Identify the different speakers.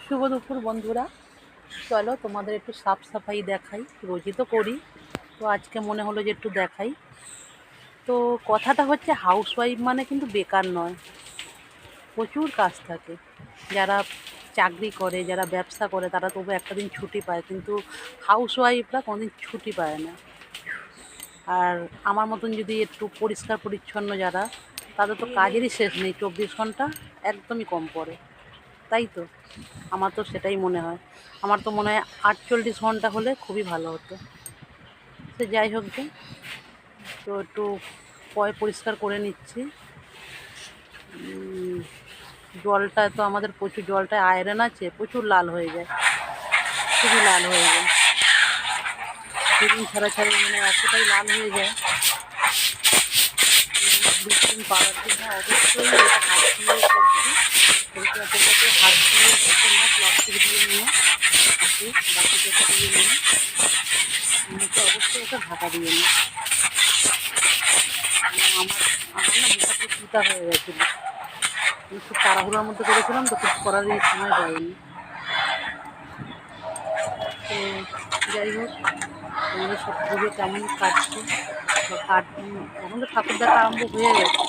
Speaker 1: শুভ দুপুর বন্ধুরা, চলো তোমাদের একটু সাফ সাফাই দেখাই। রোজই তো করি, তো আজকে মনে হলো যে একটু দেখাই। তো কথাটা হচ্ছে, হাউসওয়াইফ মানে কিন্তু বেকার নয়, প্রচুর কাজ থাকে। যারা চাকরি করে, যারা ব্যবসা করে, তারা তবু একটা দিন ছুটি পায়, কিন্তু হাউসওয়াইফরা কোনোদিন ছুটি পায় না। আর আমার মতন যদি একটু পরিষ্কার পরিচ্ছন্ন যারা, তাদের তো কাজেরই শেষ নেই, 24 ঘন্টা একদমই কম পড়ে, তাই তো? আমার তো সেটাই মনে হয়। আমার তো মনে হয় 48 ঘন্টা হলে খুবই ভালো হতো। সে যাই হোক গে, তো একটু পরিষ্কার করে নিচ্ছি। জলটা তো আমাদের প্রচুর, জলটায় আয়রন আছে, প্রচুর লাল হয়ে যায়, খুবই লাল হয়ে যায়। দুদিন ছাড়া ছাড়া মানে এতটাই লাল হয়ে যায়। ব্লিচিং পাউডার দিয়ে অবশ্যই এটা হাত দিয়ে করছি, পরিষ্কার হাত দিয়ে না, প্লাস্টিক দিয়ে নিয়ে বাকিটা দিয়ে নিয়ে মুখে অবশ্যই একটা ঢাকা দিয়ে নিই। আমার আমার না মুখটা খুব পিতা হয়ে গেছিলো, আমি খুব তাড়াহুড়োর মধ্যে করেছিলাম, তো কিছু করারই সময় হয়নি। তো যাই হোক, আমাদের সব পুজো কেমন কাটছে, এখন তো ঠাকুর দেখা আরম্ভ হয়ে গেছে।